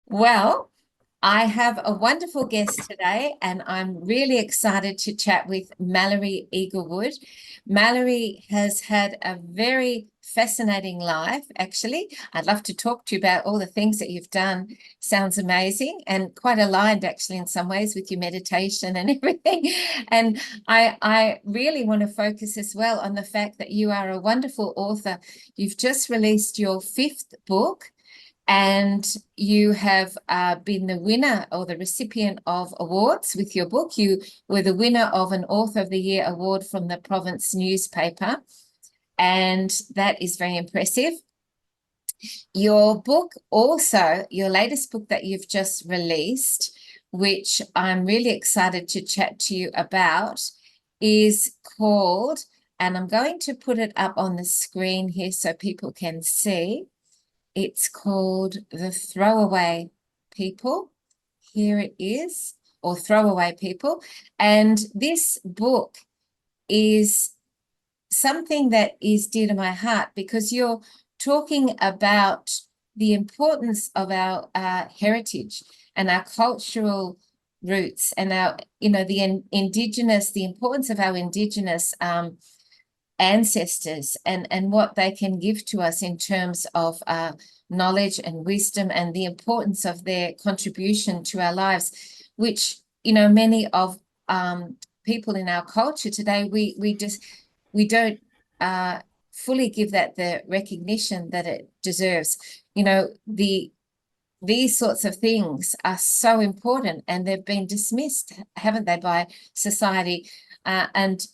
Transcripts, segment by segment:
Well, I have a wonderful guest today, and I'm really excited to chat with Mallory Eaglewood. Mallory has had a very fascinating life, actually. I'd love to talk to you about all the things that you've done. Sounds amazing and quite aligned, actually, in some ways with your meditation and everything. And I really want to focus as well on the fact that you are a wonderful author. You've just released your fifth book. And you have been the winner or the recipient of awards with your book. You were the winner of an Author of the Year award from the Province newspaper, and that is very impressive. Your book also, your latest book that you've just released, which I'm really excited to chat to you about, is called, and I'm going to put it up on the screen here so people can see. It's called The Throwaway People. Here it is, or Throwaway People. And this book is something that is dear to my heart because you're talking about the importance of our heritage and our cultural roots and our, the indigenous, the importance of our indigenous ancestors and what they can give to us in terms of knowledge and wisdom and the importance of their contribution to our lives, which many of people in our culture today we don't fully give that the recognition that it deserves. These sorts of things are so important, and they've been dismissed, haven't they, by society? And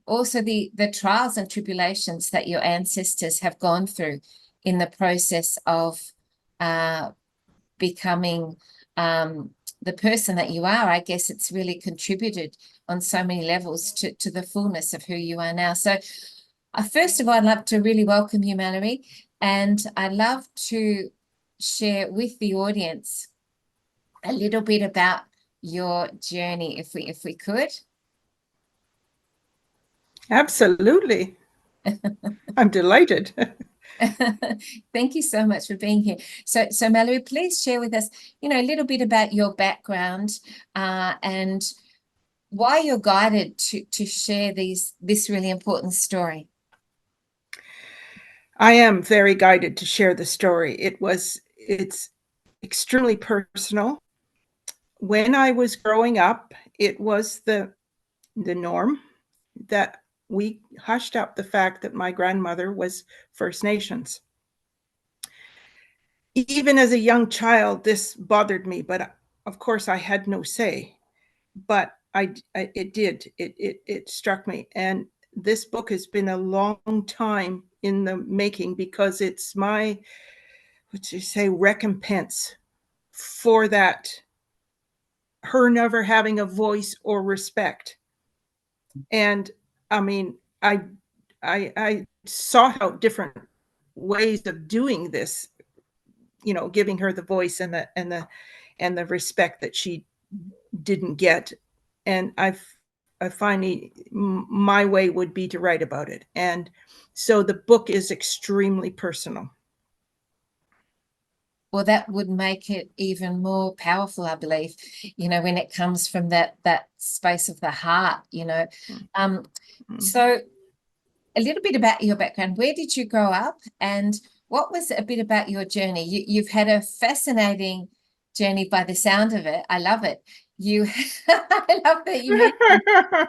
also the trials and tribulations that your ancestors have gone through in the process of becoming the person that you are. I guess it's really contributed on so many levels to the fullness of who you are now. So first of all, I'd love to really welcome you, Mallory, and I'd love to share with the audience a little bit about your journey, if we could. Absolutely. I'm delighted. Thank you so much for being here. So Mallory, please share with us, a little bit about your background and why you're guided to share this really important story. I am very guided to share the story. It's extremely personal. When I was growing up, it was the norm that we hushed up the fact that my grandmother was First Nations. Even as a young child, this bothered me, but of course I had no say. But it struck me. And this book has been a long time in the making because it's my, what you say, recompense for that, her never having a voice or respect. And I mean, I sought out different ways of doing this, giving her the voice and the respect that she didn't get. And I finally, my way would be to write about it. And so the book is extremely personal. Well, that would make it even more powerful, I believe, when it comes from that space of the heart. So a little bit about your background. Where did you grow up, and what was a bit about your journey? You've had a fascinating journey by the sound of it. I love it. I love that you mentioned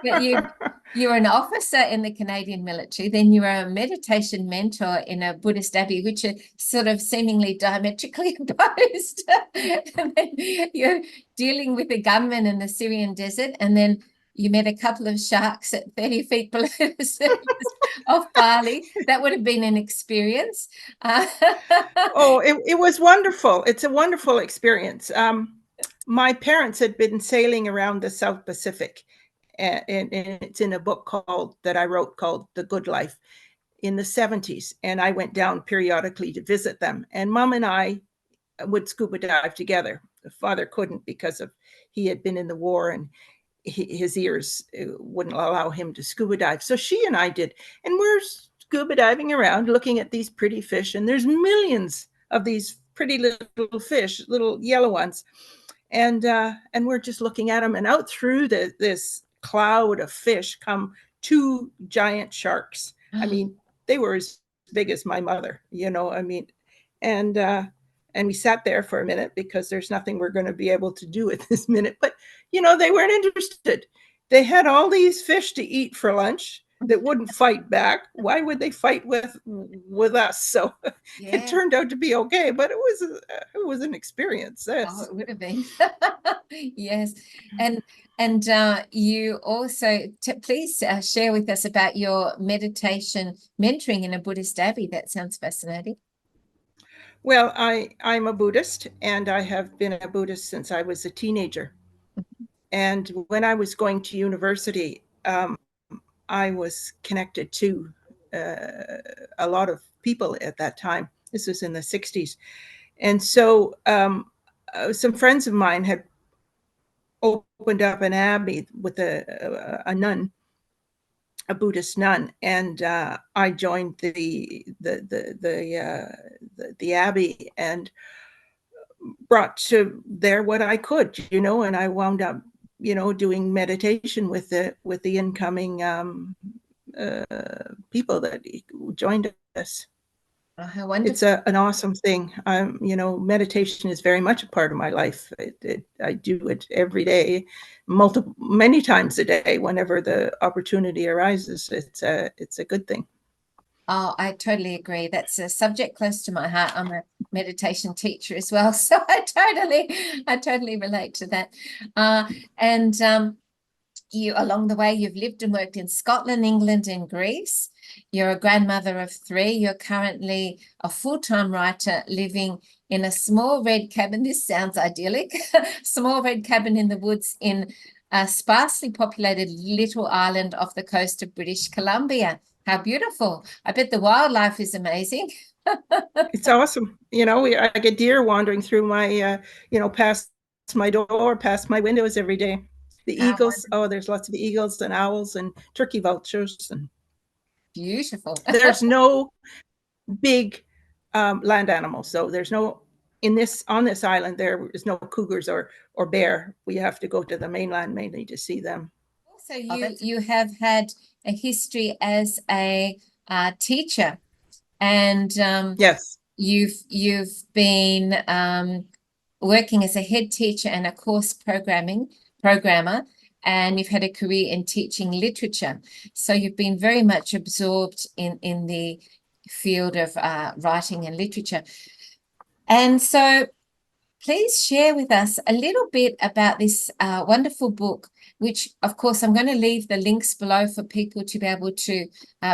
that you were an officer in the Canadian military, then you were a meditation mentor in a Buddhist abbey, which are sort of seemingly diametrically opposed. And then you're dealing with a gunman in the Syrian desert, and then you met a couple of sharks at 30 feet below the surface of Bali. That would have been an experience. Oh, it was wonderful. It's a wonderful experience. My parents had been sailing around the South Pacific, and it's in a book that I wrote called The Good Life in the 70s. And I went down periodically to visit them. And Mom and I would scuba dive together. The father couldn't because he had been in the war and his ears wouldn't allow him to scuba dive. So she and I did. And we're scuba diving around looking at these pretty fish. And there's millions of these pretty little fish, little yellow ones. And we're just looking at them, and out through this cloud of fish come two giant sharks. I mean, they were as big as my mother, I mean, and we sat there for a minute because there's nothing we're going to be able to do at this minute. But, they weren't interested. They had all these fish to eat for lunch that wouldn't fight back. Why would they fight with us? So Yeah. it turned out to be okay, but it was an experience. Yes. Oh, it would have been. Yes. And you also please share with us about your meditation mentoring in a Buddhist abbey. That sounds fascinating. Well, I'm a Buddhist, and I have been a Buddhist since I was a teenager. And when I was going to university, I was connected to a lot of people at that time. This was in the 60s. And so some friends of mine had opened up an abbey with a nun, a Buddhist nun, and I joined the abbey and brought to there what I could, and I wound up, doing meditation with the incoming people that joined us. Oh, how wonderful. It's an awesome thing. Meditation is very much a part of my life. I do it every day, many times a day, whenever the opportunity arises. It's a good thing. Oh, I totally agree. That's a subject close to my heart. I'm a meditation teacher as well, so I totally relate to that. And you, along the way, you've lived and worked in Scotland, England, and Greece. You're a grandmother of 3. You're currently a full-time writer living in a small red cabin. This sounds idyllic. Small red cabin in the woods in a sparsely populated little island off the coast of British Columbia. How beautiful. I bet the wildlife is amazing. It's awesome. I get deer wandering through my, past my door, past my windows every day. The eagles, there's lots of eagles and owls and turkey vultures. And beautiful. There's no big land animals. So there's no, on this island, there is no cougars or bear. We have to go to the mainland mainly to see them. Also, you have had a history as a teacher, and yes, you've been working as a head teacher and a course programmer, and you've had a career in teaching literature. So you've been very much absorbed in the field of writing and literature. And so please share with us a little bit about this wonderful book, which, of course, I'm going to leave the links below for people to be able to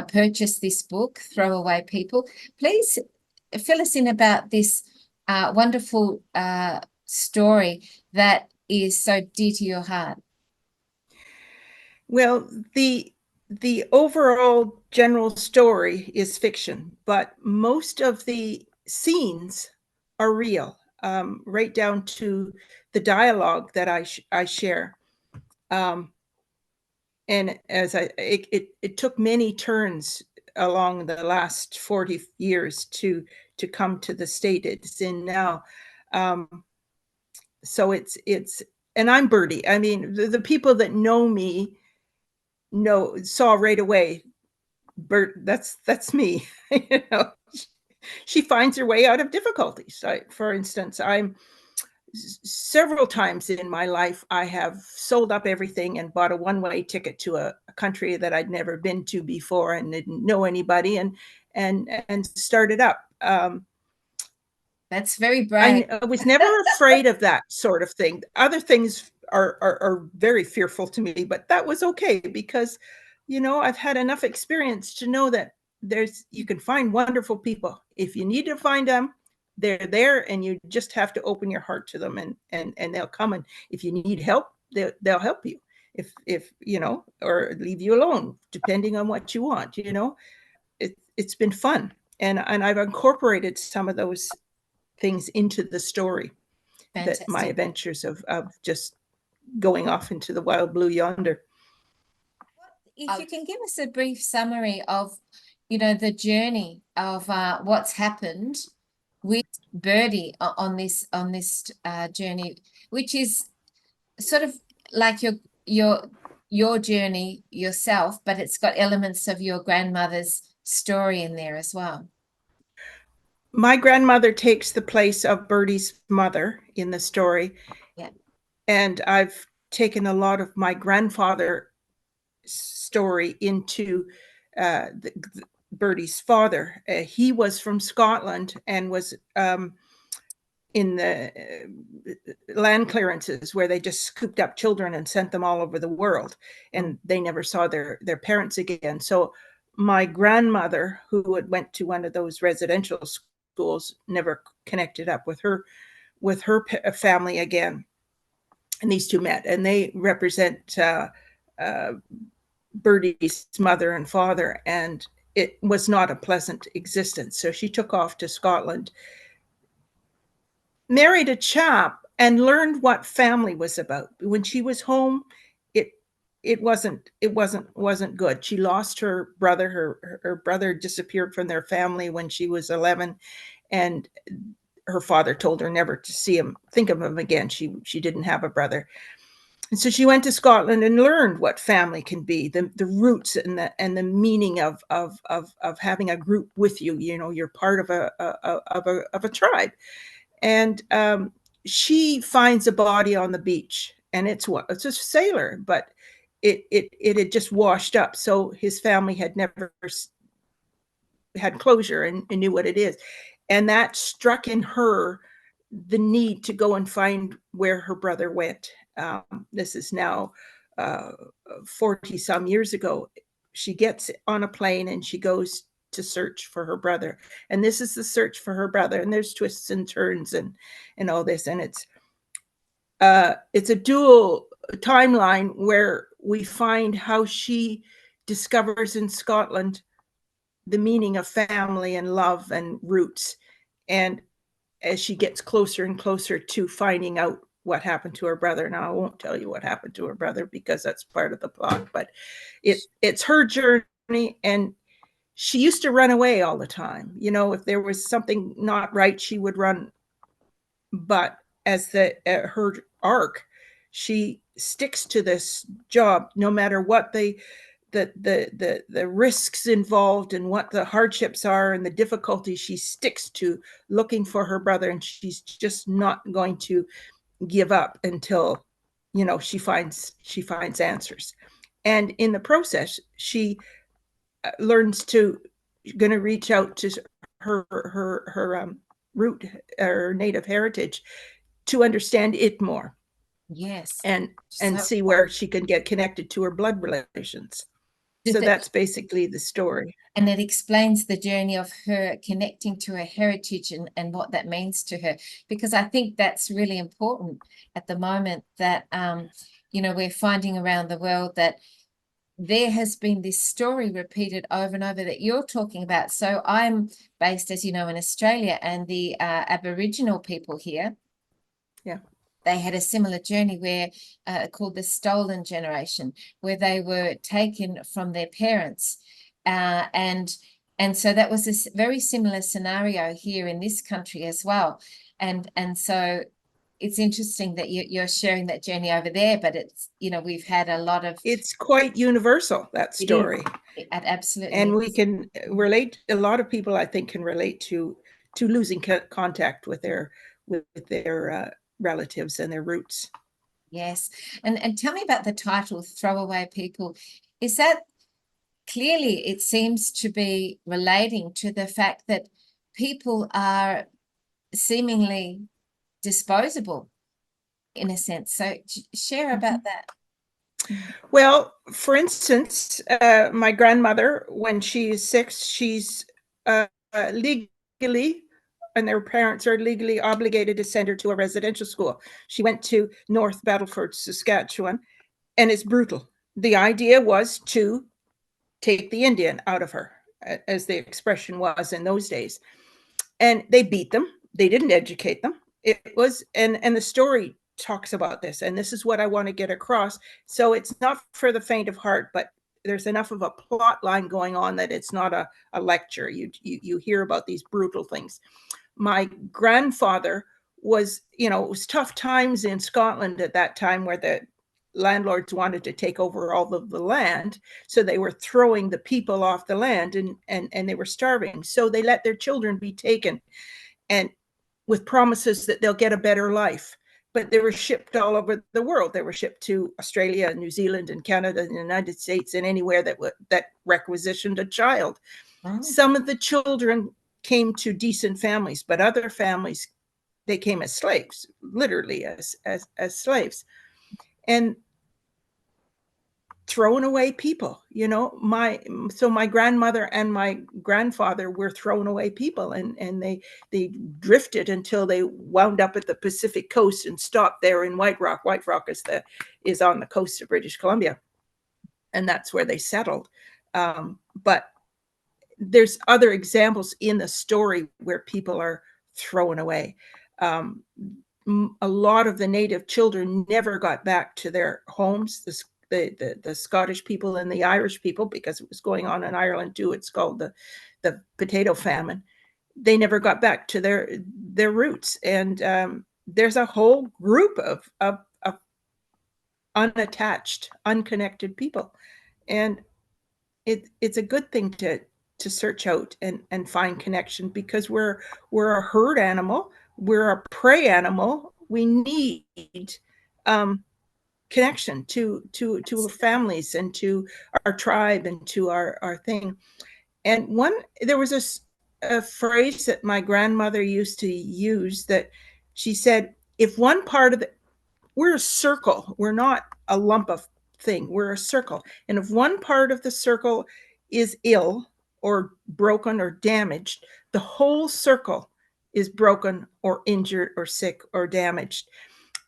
purchase this book, Throwaway People. Please fill us in about this wonderful story that is so dear to your heart. Well, the overall general story is fiction, but most of the scenes are real, right down to the dialogue that I share. And as it took many turns along the last 40 years to come to the state it's in now. So it's and I'm Birdie. I mean, the people that know me saw right away, Bert, that's me. She finds her way out of difficulties. For instance, I'm several times in my life, I have sold up everything and bought a one-way ticket to a country that I'd never been to before and didn't know anybody, and started up. That's very brave. I was never afraid of that sort of thing. Other things are very fearful to me, but that was okay because, I've had enough experience to know that you can find wonderful people. If you need to find them, they're there, and you just have to open your heart to them, and they'll come. And if you need help, they'll help you. If or leave you alone, depending on what you want. It's been fun, and I've incorporated some of those things into the story. Fantastic. That my adventures of just going off into the wild blue yonder. If you can give us a brief summary of, the journey of what's happened with Birdie on this journey, which is sort of like your journey yourself, but it's got elements of your grandmother's story in there as well. My grandmother takes the place of Birdie's mother in the story. Yeah. And I've taken a lot of my grandfather's story into Birdie's father. He was from Scotland and was in the land clearances where they just scooped up children and sent them all over the world, and they never saw their parents again. So my grandmother, who had went to one of those residential schools, never connected up with her family again. And these two met, and they represent Birdie's mother and father, and it was not a pleasant existence. So she took off to Scotland, married a chap, and learned what family was about. When she was home, it wasn't good. She lost her brother. Her brother disappeared from their family when she was 11, and her father told her never to think of him again. She didn't have a brother. And so she went to Scotland and learned what family can be, the roots and the meaning of having a group with you. You know, you're part of a tribe. And she finds a body on the beach, and it's a sailor, but it had just washed up. So his family had never had closure and knew what it is. And that struck in her the need to go and find where her brother went. This is now 40 some years ago. She gets on a plane and she goes to search for her brother. And this is the search for her brother. And there's twists and turns and all this. And it's a dual timeline where we find how she discovers in Scotland the meaning of family and love and roots. And as she gets closer and closer to finding out what happened to her brother. Now, I won't tell you what happened to her brother because that's part of the plot, but it's her journey. And she used to run away all the time. You know, if there was something not right, she would run. But as her arc, she sticks to this job no matter what the risks involved and what the hardships are and the difficulties. She sticks to looking for her brother, and she's just not going to give up until, you know, she finds answers. And in the process, she learns to reach out to her root or native heritage to understand it more. Yes. And see where she can get connected to her blood relations. So that's basically the story. And it explains the journey of her connecting to her heritage and what that means to her. Because I think that's really important at the moment that, you know, we're finding around the world that there has been this story repeated over and over that you're talking about. So I'm based, as you know, in Australia, and the Aboriginal people here. Yeah. They had a similar journey where called the stolen generation, where they were taken from their parents. And so that was a very similar scenario here in this country as well. And so it's interesting that you're sharing that journey over there, but it's, you know, we've had a lot of... It's quite universal, that story. It absolutely and we can relate, a lot of people I think can relate to losing contact with their relatives and their roots. Yes. And tell me about the title, Throwaway People. Is that clearly, it seems to be relating to the fact that people are seemingly disposable in a sense. So share about that. Well, for instance, my grandmother, when she's 6, she's legally, and their parents are legally obligated to send her to a residential school. She went to North Battleford, Saskatchewan, and it's brutal. The idea was to take the Indian out of her, as the expression was in those days. And they beat them. They didn't educate them. It was, and the story talks about this, and this is what I want to get across. So it's not for the faint of heart, but there's enough of a plot line going on that it's not a lecture. You hear about these brutal things. My grandfather was, it was tough times in Scotland at that time, where the landlords wanted to take over all of the land. So they were throwing the people off the land, and they were starving. So they let their children be taken, and with promises that they'll get a better life. But they were shipped all over the world. They were shipped to Australia, New Zealand, and Canada, and the United States, and anywhere that requisitioned a child. Oh. Some of the children came to decent families, but other families, they came as slaves, literally as slaves, and thrown away people. So my grandmother and my grandfather were thrown away people, and they drifted until they wound up at the Pacific coast and stopped there in White Rock. White Rock is on the coast of British Columbia, and that's where they settled. But there's other examples in the story where people are thrown away. A lot of the native children never got back to their homes. The Scottish people and the Irish people, because it was going on in Ireland too. It's called the potato famine. They never got back to their roots, and there's a whole group of unattached, unconnected people, and it's a good thing to search out and find connection, because we're a herd animal, we're a prey animal. We need connection to our families and to our tribe and to our thing. And there was a phrase that my grandmother used to use, that she said, if one part of we're a circle, we're not a lump of thing, we're a circle, and if one part of the circle is ill or broken or damaged, the whole circle is broken or injured or sick or damaged.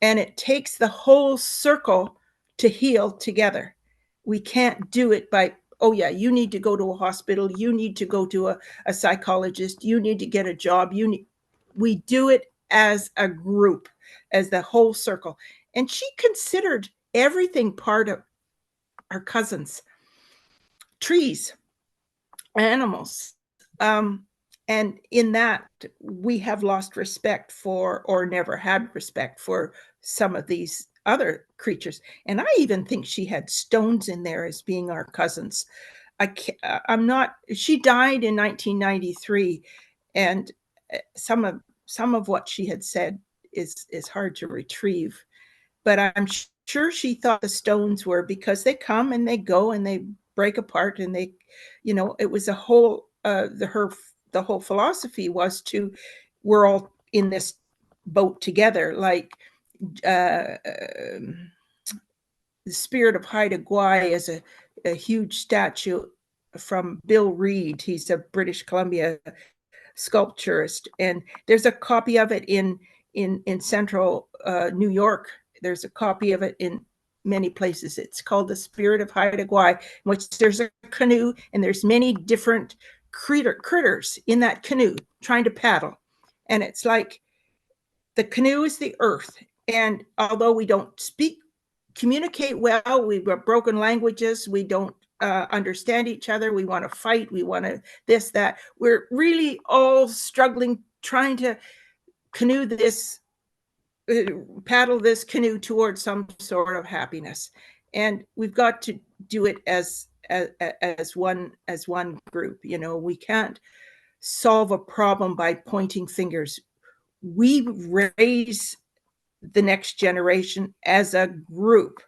And it takes the whole circle to heal together. We can't do it by, oh yeah, you need to go to a hospital, you need to go to a psychologist, you need to get a job. We do it as a group, as the whole circle. And she considered everything part of our cousins, trees, animals. And in that, we have lost respect for, or never had respect for, some of these other creatures. And I even think she had stones in there as being our cousins. She died in 1993, and some of what she had said is hard to retrieve. But I'm sure she thought the stones were, because they come and they go and they break apart, and they, it was a whole, the whole philosophy was we're all in this boat together, like the spirit of Haida Gwaii is a huge statue from Bill Reed. He's a British Columbia sculpturist, and there's a copy of it in central New York. There's a copy of it in many places. It's called The Spirit of Haida Gwaii, in which there's a canoe, and there's many different critters in that canoe trying to paddle. And it's like the canoe is the earth. And although we don't communicate well, we've got broken languages, we don't understand each other, we want to fight, we want to this, that. We're really all struggling, trying to paddle this canoe towards some sort of happiness. And we've got to do it as one group. We can't solve a problem by pointing fingers. We raise the next generation as a group.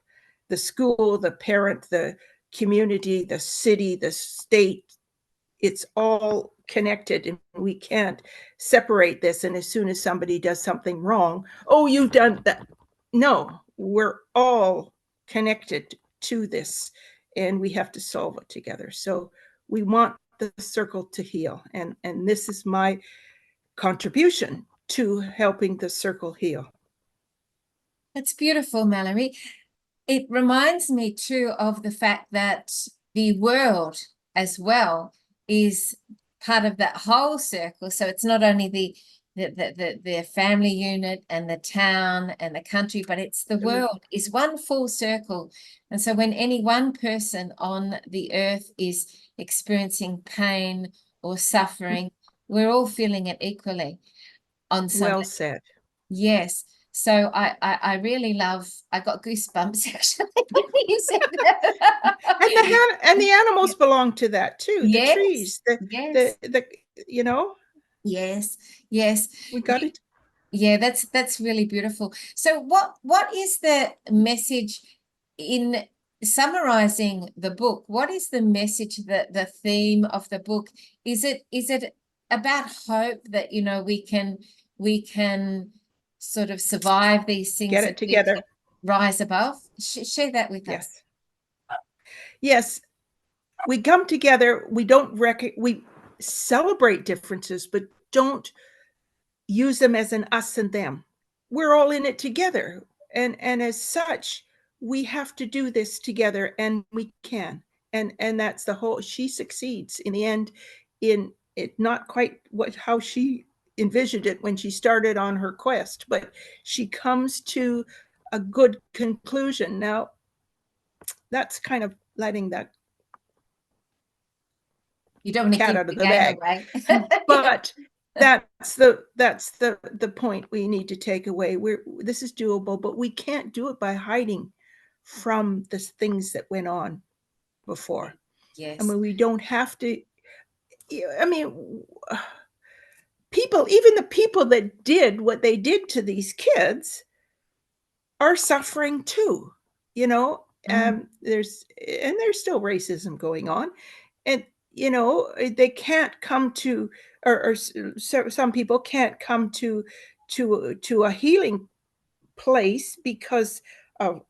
The school, the parent, the community, the city, the state, it's all connected, and we can't separate this. And as soon as somebody does something wrong, oh, you've done that. No, we're all connected to this, and we have to solve it together. So we want the circle to heal, and this is my contribution to helping the circle heal. That's beautiful, Mallory. It reminds me too of the fact that the world as well is part of that whole circle. So it's not only the the family unit and the town and the country, but it's the world is one full circle. And so when any one person on the earth is experiencing pain or suffering, we're all feeling it equally on some. Well said. Yes. So I really love, I got goosebumps actually when you said that. And the animals belong to that too. The Yes, trees, yes, the you know, yes, yes. we got it. Yeah, that's really beautiful. So what is the message in summarizing the book? What is the message, the theme of the book? Is it about hope that, you know, we can sort of survive these things Get and it we can together. rise above? Share that with us. Yes. Yes. We come together. We don't we celebrate differences, but don't use them as an us and them. We're all in it together. And as such, we have to do this together, and we can. And that's the whole, she succeeds in the end in it, not quite how she envisioned it when she started on her quest, but she comes to a good conclusion. Now, that's kind of letting that You don't want to cat give out the of the game bag. away. But that's the point we need to take away. This is doable, but we can't do it by hiding from the things that went on before. Yes. I mean, we don't have to. I mean, even the people that did what they did to these kids are suffering too. You know, there's still racism going on, and you know, they can't come to, or some people can't come to a healing place because of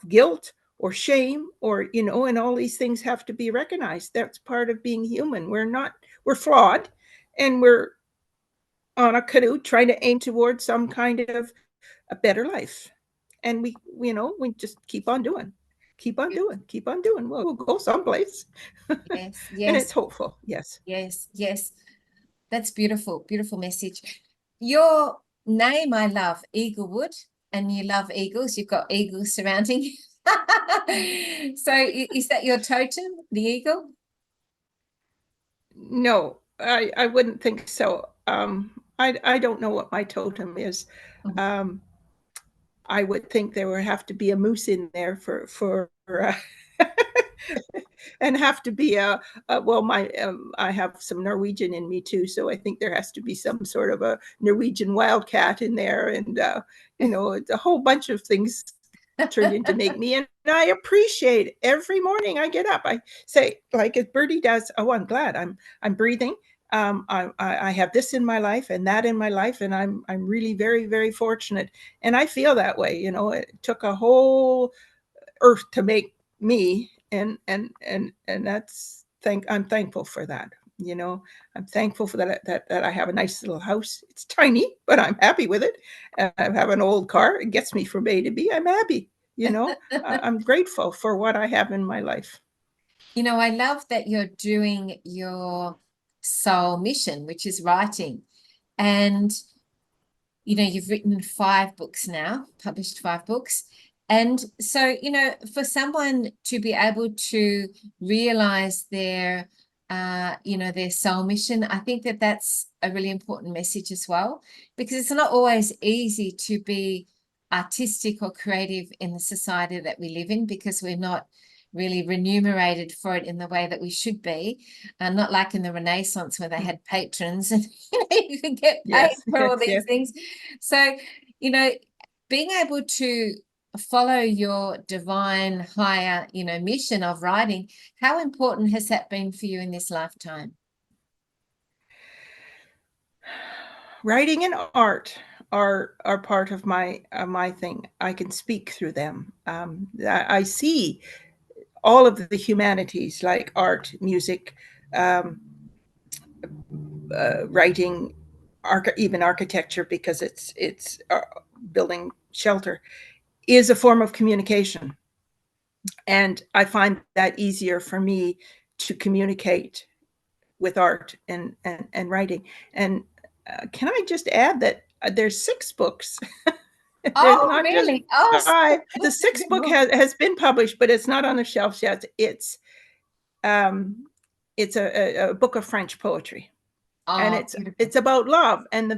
guilt or shame, or you know, and all these things have to be recognized. That's part of being human. We're flawed, and we're on a canoe trying to aim towards some kind of a better life. And you know, we just keep on doing, keep on doing. We'll go someplace. Yes, And yes, it's hopeful. Yes. yes, yes. That's beautiful, beautiful message. Your name I love, Eaglewood, and you love eagles. You've got eagles surrounding you. So is that your totem, the eagle? No, I wouldn't think so. I don't know what my totem is. Um, I would think there would have to be a moose in there for and have to be well, my I have some Norwegian in me too, so I think there has to be some sort of a Norwegian wildcat in there, and you know, it's a whole bunch of things turned into make me. And I appreciate every morning I get up. I say, like as Birdie does, oh, I'm glad I'm breathing. I have this in my life and that in my life, and I'm really very, very fortunate. And I feel that way. You know, it took a whole earth to make me, and that's I'm thankful for that. You know, I'm thankful for that I have a nice little house. It's tiny, but I'm happy with it. I have an old car. It gets me from A to B. I'm happy. You know, I'm grateful for what I have in my life. You know, I love that you're doing your soul mission, which is writing. And, you know, you've written 5 books now, published 5 books. And so, you know, for someone to be able to realize their, you know, their soul mission, I think that that's a really important message as well, because it's not always easy to be artistic or creative in the society that we live in, because we're not really remunerated for it in the way that we should be. Not like in the Renaissance where they had patrons and you know, you could get paid Yes, for all yes, these yes. things. So, you know, being able to follow your divine higher, you know, mission of writing, how important has that been for you in this lifetime? Writing and art are part of my thing. I can speak through them. I see all of the humanities, like art, music, um, writing, even architecture, because it's building shelter, is a form of communication. And I find that easier for me to communicate with art and writing. And can I just add that there's 6 books. There's Oh, not just really? Oh, 5. so The 6th book cool. has been published, but it's not on the shelves yet. Um, it's a book of French poetry, and Oh, beautiful. it's about love. And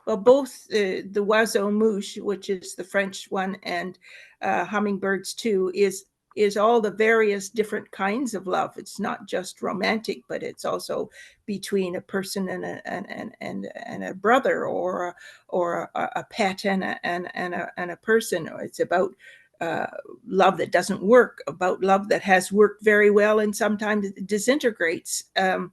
both the Oiseau Mouche, which is the French one, and Hummingbirds too, is all the various different kinds of love. It's not just romantic, but it's also between a person and a brother, or a pet and a person. It's about uh, love that doesn't work, about love that has worked very well and sometimes it disintegrates. And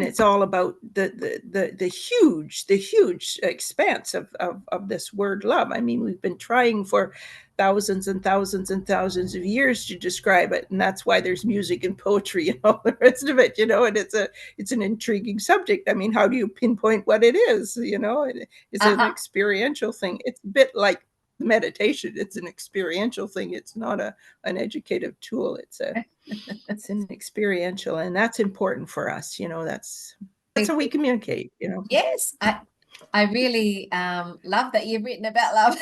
it's all about the huge expanse of this word love. I mean, we've been trying for thousands and thousands and thousands of years to describe it, and that's why there's music and poetry and all the rest of it, and it's an intriguing subject. I mean, how do you pinpoint what it is? It's an Uh-huh. experiential thing. It's a bit like meditation. It's an experiential thing. It's not an educative tool. It's an experiential, and that's important for us. That's how we communicate. Yes, I really love that you've written about love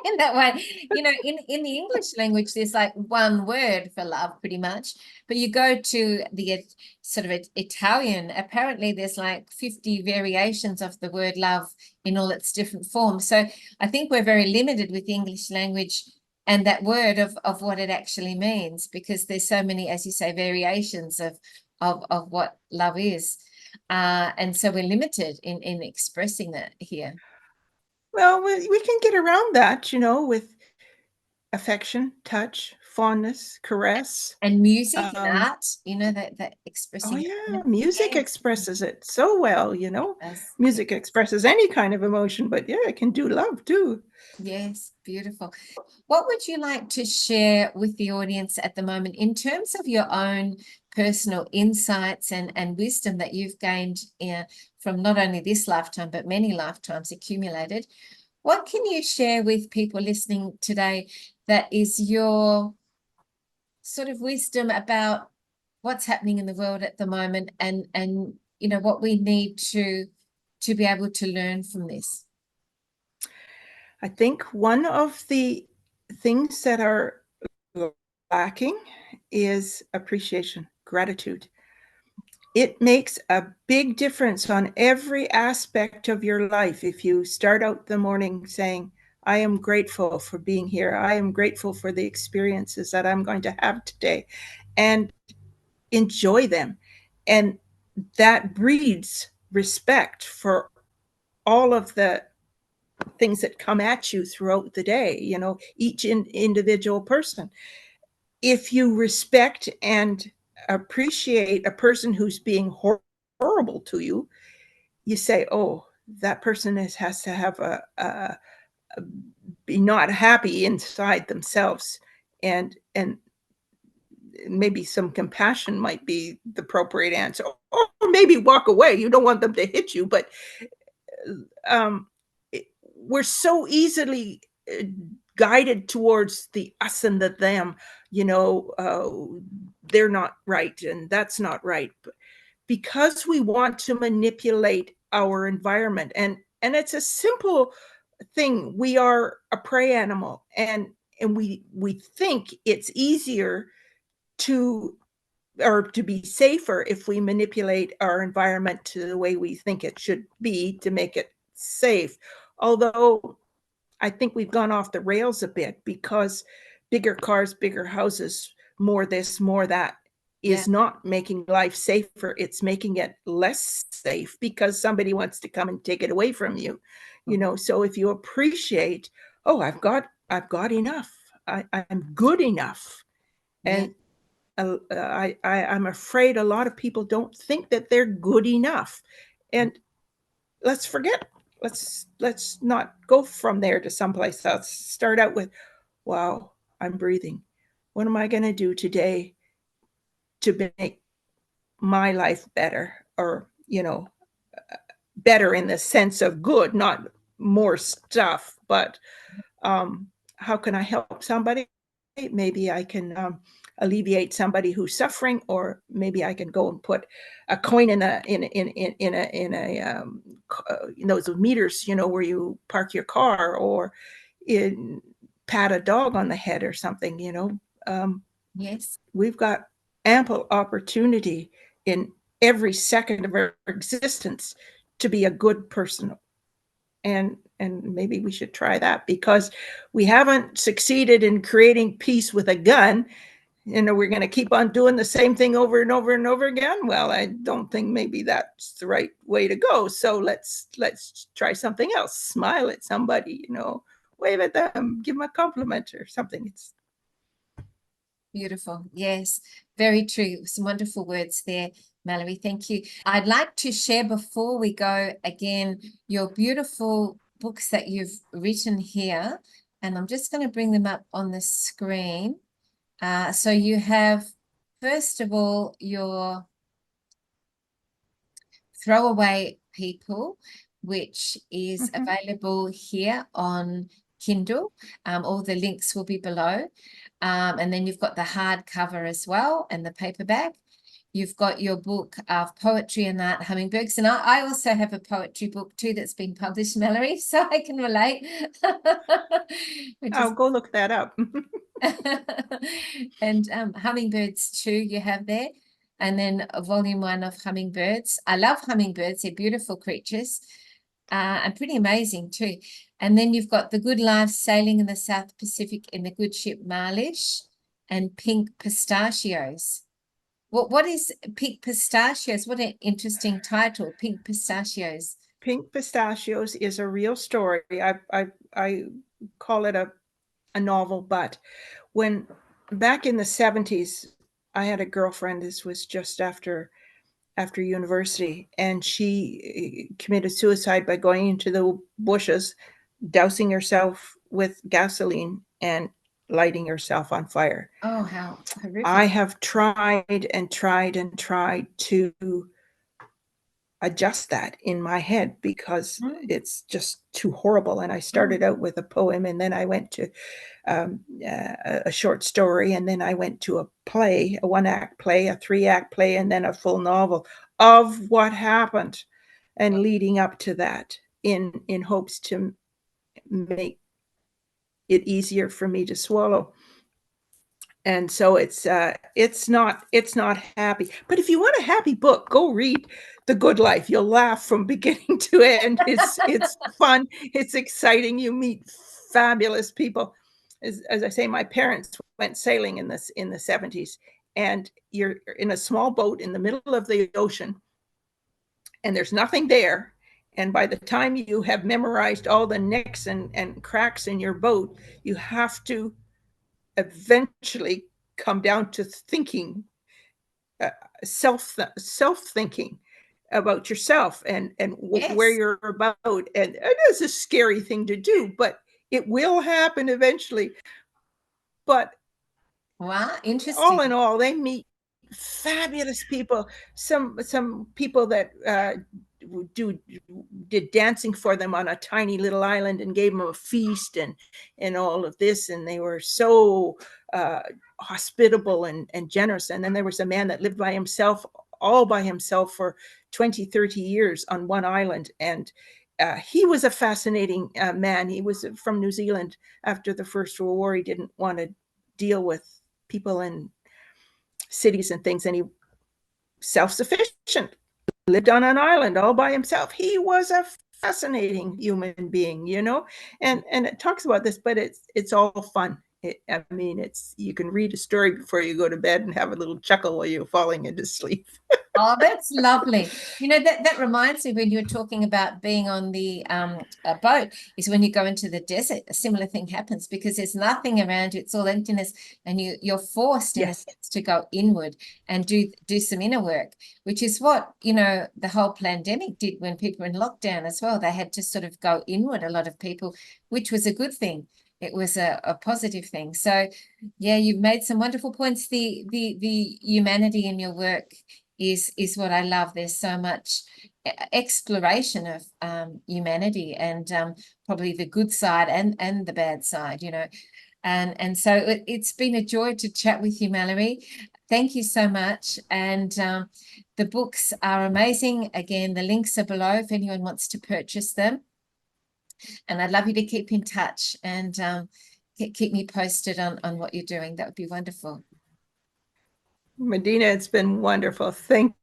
in that way. In the English language, there's like one word for love pretty much, but you go to the sort of Italian, apparently there's like 50 variations of the word love in all its different forms. So I think we're very limited with the English language and that word of what it actually means, because there's so many, as you say, variations of what love is. And so we're limited in expressing that here. Well, we can get around that, with affection, touch, fondness, caress. And music and Um, art, that oh expressing. yeah, music Yes, expresses it so well. it Music does. expresses any kind of emotion, but yeah, it can do love too. Yes, beautiful. What would you like to share with the audience at the moment in terms of your own personal insights and wisdom that you've gained from not only this lifetime, but many lifetimes accumulated? What can you share with people listening today that is your sort of wisdom about what's happening in the world at the moment, and what we need to be able to learn from this? I think one of the things that are lacking is appreciation, gratitude. It makes a big difference on every aspect of your life if you start out the morning saying, I am grateful for being here. I am grateful for the experiences that I'm going to have today, and enjoy them. And that breeds respect for all of the things that come at you throughout the day, each individual person. If you respect and appreciate a person who's being horrible to you, you say, oh, that person has to have be not happy inside themselves, and maybe some compassion might be the appropriate answer, or maybe walk away. You don't want them to hit you, but um, we're so easily guided towards the us and the them. They're not right, and that's not right, because we want to manipulate our environment. And it's a simple thing. We are a prey animal, and we think it's easier to or to be safer if we manipulate our environment to the way we think it should be to make it safe. Although I think we've gone off the rails a bit, because bigger cars, bigger houses, more this, more that Yeah. is not making life safer. It's making it less safe because somebody wants to come and take it away from you. So if you appreciate, oh, I've got enough. I'm good enough. Yeah. And I'm afraid a lot of people don't think that they're good enough. And let's forget. Let's not go from there to someplace else. Start out with, wow, I'm breathing. What am I going to do today to make my life better? Or, better in the sense of good, not more stuff, but how can I help somebody? Maybe I can alleviate somebody who's suffering, or maybe I can go and put a coin in a those meters, where you park your car, or pat a dog on the head or something. Yes. We've got ample opportunity in every second of our existence to be a good person. And maybe we should try that, because we haven't succeeded in creating peace with a gun. We're going to keep on doing the same thing over and over and over again. Well, I don't think maybe that's the right way to go. So let's try something else. Smile at somebody, wave at them, give them a compliment or something. It's beautiful. Yes, very true. Some wonderful words there, Mallory. Thank you. I'd like to share, before we go, again, your beautiful books that you've written here. And I'm just going to bring them up on the screen. So you have, first of all, your Throwaway People, which is available here on Kindle. All the links will be below. And then you've got the hardcover as well, and the paperback. You've got your book of Poetry and Art, Hummingbirds. And I also have a poetry book too that's been published, Mallory, so I can relate. I'll go look that up. And Hummingbirds too, you have there. And then volume 1 of Hummingbirds. I love hummingbirds. They're beautiful creatures, and pretty amazing too. And then you've got The Good Life, Sailing in the South Pacific in the Good Ship Marlish, and Pink Pistachios. What is Pink Pistachios? What an interesting title, Pink Pistachios. Pink Pistachios is a real story. I call it a novel, but when back in the 70s, I had a girlfriend. This was just after university, and she committed suicide by going into the bushes, dousing herself with gasoline, and lighting herself on fire. Oh, how horrific. I have tried and tried and tried to adjust that in my head, because it's just too horrible. And I started out with a poem, and then I went to a short story, and then I went to a play, a 1-act play, a 3-act play, and then a full novel of what happened, and leading up to that, in hopes to make it easier for me to swallow. And so it's not happy. But if you want a happy book, go read The Good Life. You'll laugh from beginning to end. It's fun. It's exciting. You meet fabulous people. As I say, my parents went sailing in the 70s, and you're in a small boat in the middle of the ocean, and there's nothing there. And by the time you have memorized all the nicks and cracks in your boat, you have to eventually come down to thinking, self thinking about yourself, and Yes. where you're about. And it is a scary thing to do, but it will happen eventually. But Wow, interesting. all in all, they meet fabulous people. Some people that did dancing for them on a tiny little island, and gave them a feast, and all of this, and they were so hospitable and generous. And then there was a man that lived by himself, all by himself, for 20-30 years on one island, and he was a fascinating man. He was from New Zealand. After the First World War, he didn't want to deal with people in cities and things, and he self-sufficient, lived on an island all by himself. He was a fascinating human being, and it talks about this, but it's all fun. You can read a story before you go to bed and have a little chuckle while you're falling into sleep. Oh, that's lovely. That reminds me, when you were talking about being on the boat, is when you go into the desert, a similar thing happens, because there's nothing around you. It's all emptiness, and you're forced, in a sense, to go inward and do some inner work, which is what, the whole pandemic did when people were in lockdown as well. They had to sort of go inward, a lot of people, which was a good thing. It was a positive thing. So yeah, you've made some wonderful points. The humanity in your work is what I love. There's so much exploration of humanity, and probably the good side and the bad side. And so it's been a joy to chat with you, Mallory. Thank you so much. And the books are amazing. Again, the links are below if anyone wants to purchase them. And I'd love you to keep in touch and keep me posted on what you're doing. That would be wonderful. Medina, it's been wonderful. Thank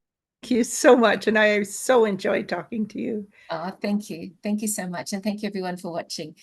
you so much. And I so enjoyed talking to you. Oh, thank you. Thank you so much. And thank you everyone for watching.